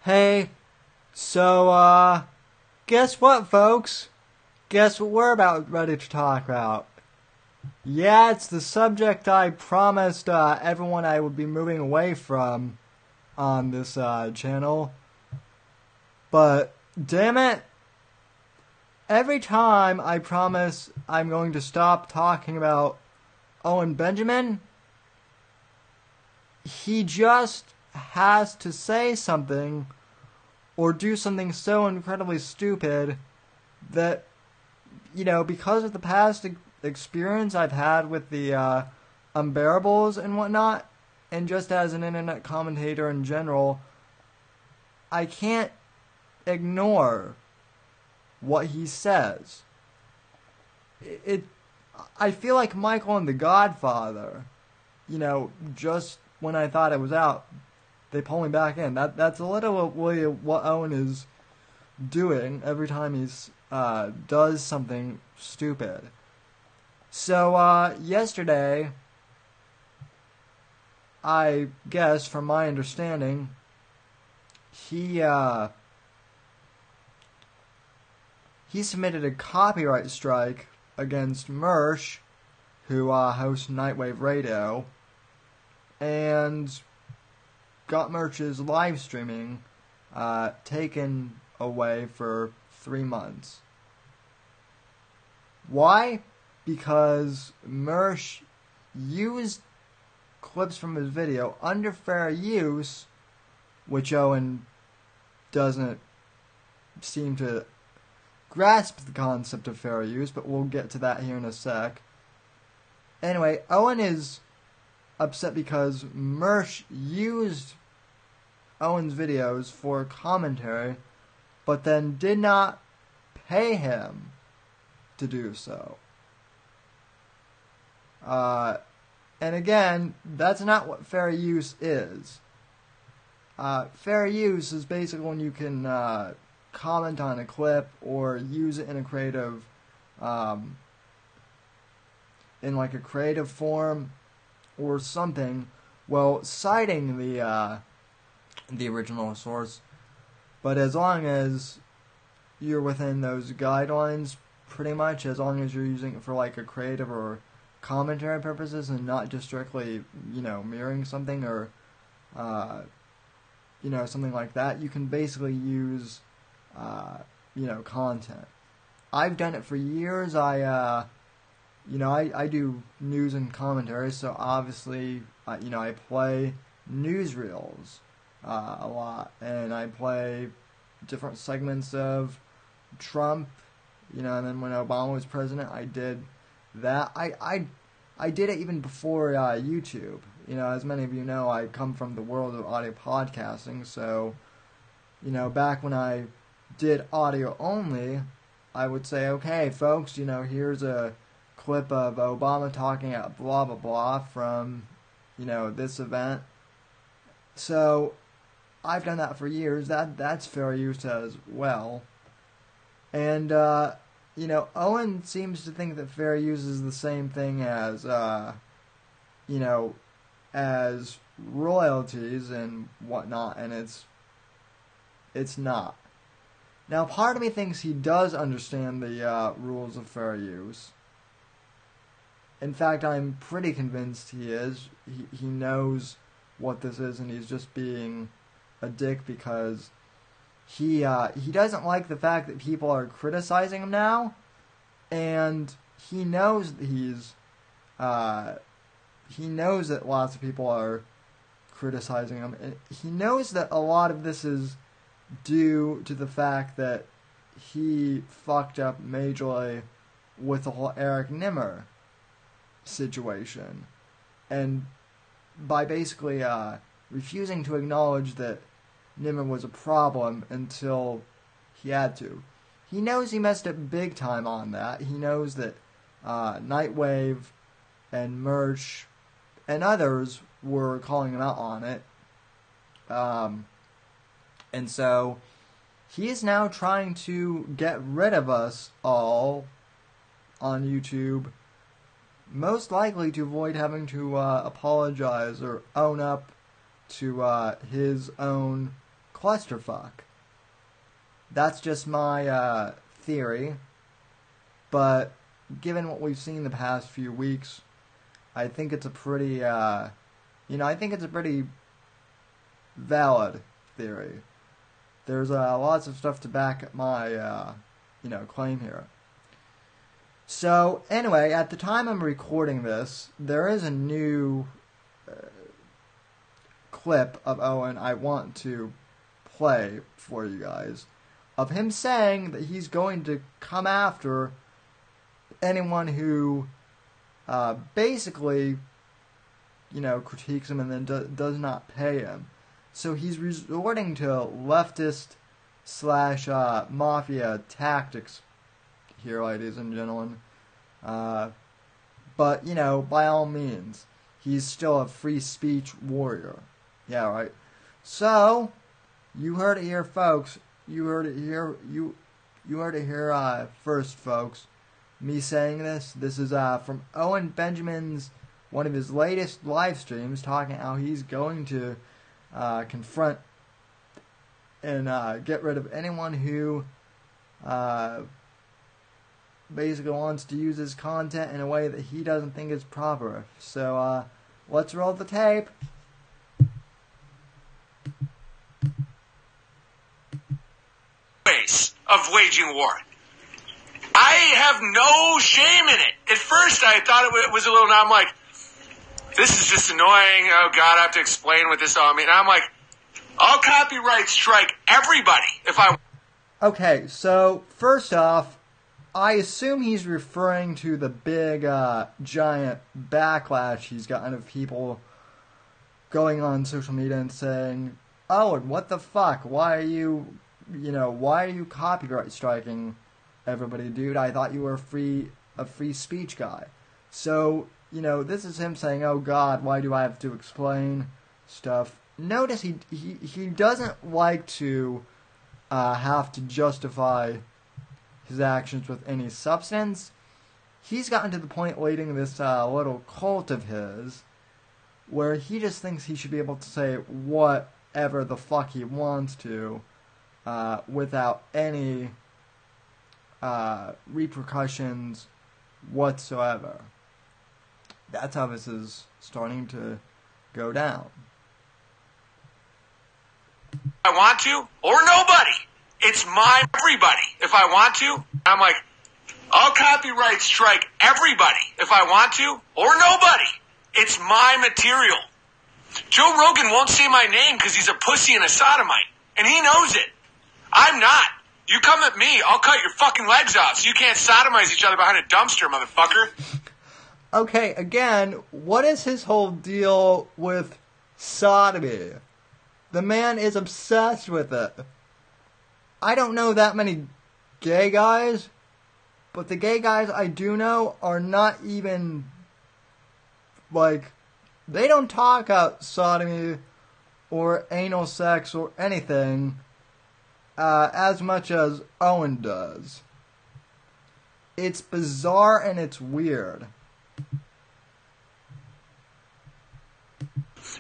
Hey, guess what, folks? Guess what we're about ready to talk about? Yeah, it's the subject I promised everyone I would be moving away from on this channel. But, damn it, every time I promise I'm going to stop talking about Owen Benjamin, he just has to say something or do something so incredibly stupid that, because of the past experience I've had with the unbearables and whatnot, and just as an internet commentator in general, I can't ignore what he says. I feel like Michael and the Godfather, just when I thought it was out, they pull me back in. That's literally what Owen is doing every time he's does something stupid. So yesterday, I guess from my understanding, he submitted a copyright strike against Mersh, who hosts Nightwave Radio, and got Merch's live streaming taken away for 3 months. Why? Because Mersh used clips from his video under fair use, which Owen doesn't seem to grasp the concept of fair use, but we'll get to that here in a sec. Anyway, Owen is upset because Mersh used Owen's videos for commentary, but then did not pay him to do so. And again, that's not what fair use is. Fair use is basically when you can comment on a clip or use it in a creative, in like a creative form or something, well, citing the original source, but as long as you're within those guidelines, pretty much, as long as you're using it for like a creative or commentary purposes and not just strictly, mirroring something or, something like that, you can basically use, content. I've done it for years. I do news and commentary, so obviously, I play newsreels a lot, and I play different segments of Trump, and then when Obama was president, I did that. I did it even before YouTube. As many of you know, I come from the world of audio podcasting, so, back when I did audio only, I would say, okay, folks, here's a clip of Obama talking at blah, blah, blah from, this event. So, I've done that for years. That's fair use as well. And, Owen seems to think that fair use is the same thing as, as royalties and whatnot, and it's not. Now, part of me thinks he does understand the rules of fair use. In fact, I'm pretty convinced he is. He knows what this is, and he's just being a dick because he doesn't like the fact that people are criticizing him now, and he knows that he knows that lots of people are criticizing him, and he knows that a lot of this is due to the fact that he fucked up majorly with the whole Eric Nimmer situation, and by basically refusing to acknowledge that Nimmer was a problem until he had to. He knows he messed up big time on that. He knows that Nightwave and Merch and others were calling him out on it. And so he is now trying to get rid of us all on YouTube, most likely to avoid having to apologize or own up to his own clusterfuck. That's just my theory, but given what we've seen the past few weeks, I think it's a pretty, I think it's a pretty valid theory. There's lots of stuff to back up my, claim here. So, anyway, at the time I'm recording this, there is a new clip of Owen I want to play for you guys, of him saying that he's going to come after anyone who basically, critiques him and then does not pay him. So he's resorting to leftist / mafia tactics here, ladies and gentlemen. But, by all means, he's still a free speech warrior. Yeah, right. So, you heard it here, folks. You heard it here. You heard it here first, folks. Me saying this. This is from Owen Benjamin's, one of his latest live streams, talking how he's going to confront and get rid of anyone who basically wants to use his content in a way that he doesn't think is proper. So, let's roll the tape. Of waging war. I have no shame in it. At first, I thought it was a little. Now I'm like, this is just annoying. Oh God, I have to explain what this all means. And I'm like, I'll copyright strike everybody if I. Okay, so first off, I assume he's referring to the big, giant backlash he's gotten of people going on social media and saying, "Owen, what the fuck? Why are you copyright striking everybody, dude? I thought you were a free speech guy." So, this is him saying, "Oh God, why do I have to explain stuff?" Notice he doesn't like to have to justify his actions with any substance. He's gotten to the point leading this little cult of his where he just thinks he should be able to say whatever the fuck he wants to without any repercussions whatsoever. That's how this is starting to go down. I want to, or nobody. It's my everybody. If I want to, I'm like, I'll copyright strike everybody. If I want to, or nobody. It's my material. Joe Rogan won't say my name because he's a pussy and a sodomite, and he knows it. I'm not. You come at me, I'll cut your fucking legs off so you can't sodomize each other behind a dumpster, motherfucker. Okay, again, what is his whole deal with sodomy? The man is obsessed with it. I don't know that many gay guys, but the gay guys I do know are not even, they don't talk about sodomy or anal sex or anything as much as Owen does. It's bizarre and it's weird.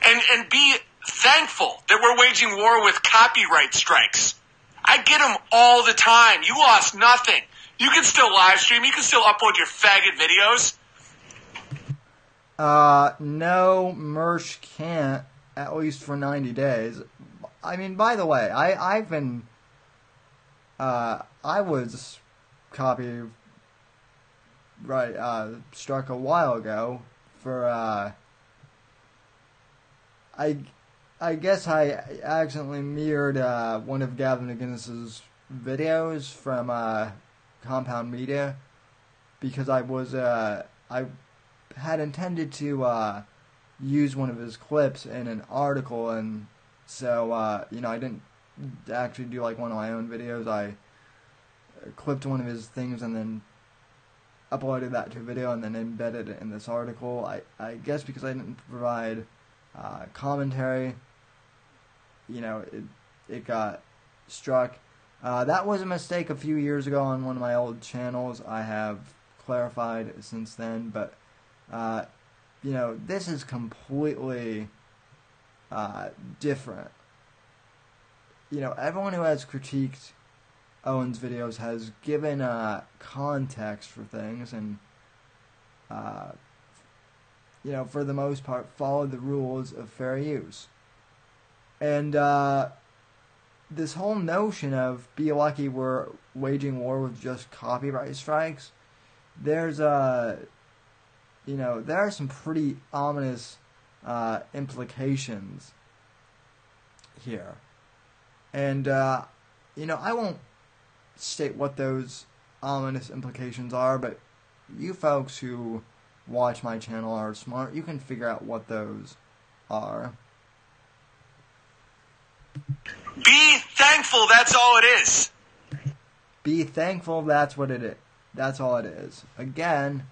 And be thankful that we're waging war with copyright strikes. I get them all the time. You lost nothing. You can still live stream. You can still upload your faggot videos. No, Mersh can't, at least for 90 days. I mean, by the way, I was struck a while ago for, I guess I accidentally mirrored one of Gavin McInnes's videos from Compound Media because I had intended to use one of his clips in an article, and so I didn't actually do one of my own videos. I clipped one of his things and then uploaded that to a video and then embedded it in this article. I guess because I didn't provide commentary, it got struck. That was a mistake a few years ago on one of my old channels. I have clarified since then, but this is completely different. everyone who has critiqued Owen's videos has given context for things and, for the most part, followed the rules of fair use. And this whole notion of be lucky we're waging war with just copyright strikes, there are some pretty ominous implications here. And, I won't state what those ominous implications are, but you folks who watch my channel are smart. You can figure out what those are. Be thankful, that's all it is. Be thankful, that's what it is. That's all it is. Again,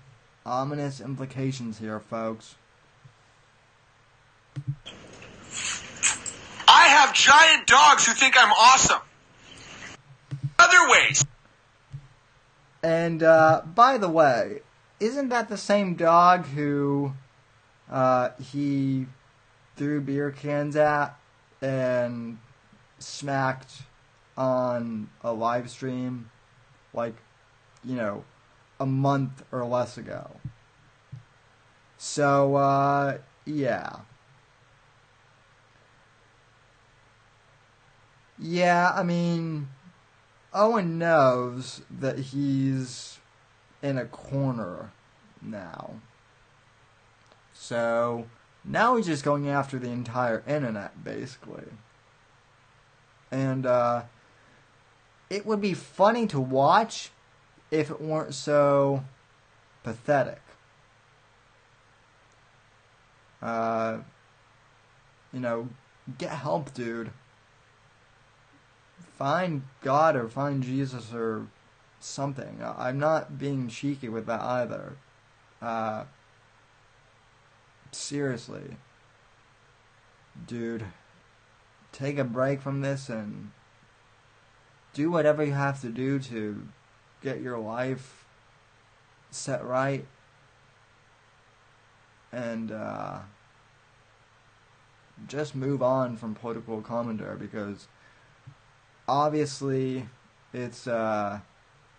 ominous implications here, folks. I have giant dogs who think I'm awesome. Other ways. And, by the way, isn't that the same dog who, he threw beer cans at and smacked on a live stream, like, a month or less ago? So, yeah. Yeah, I mean, Owen knows that he's in a corner now. So, now he's just going after the entire internet, basically. And, it would be funny to watch if it weren't so pathetic. Get help, dude. Find God or find Jesus or something. I'm not being cheeky with that either. Seriously. Dude, take a break from this and do whatever you have to do to get your life set right. And, just move on from political commentary, because obviously it's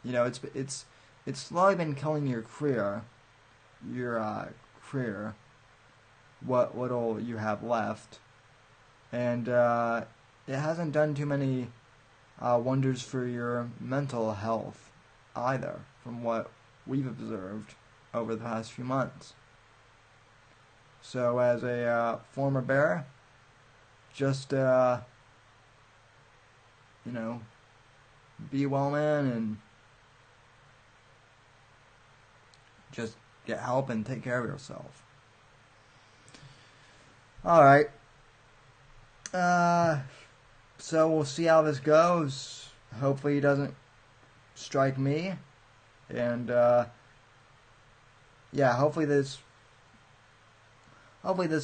it's slowly been killing your career, what little you have left, and it hasn't done too many wonders for your mental health either, from what we've observed over the past few months. So as a former bear, just be well, man, and just get help and take care of yourself. Alright. So we'll see how this goes. Hopefully he doesn't strike me. And, hopefully this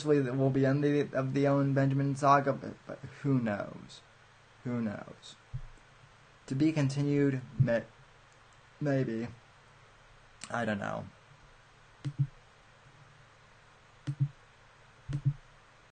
will be end of the Owen Benjamin saga, but who knows? Who knows? To be continued, maybe. I don't know.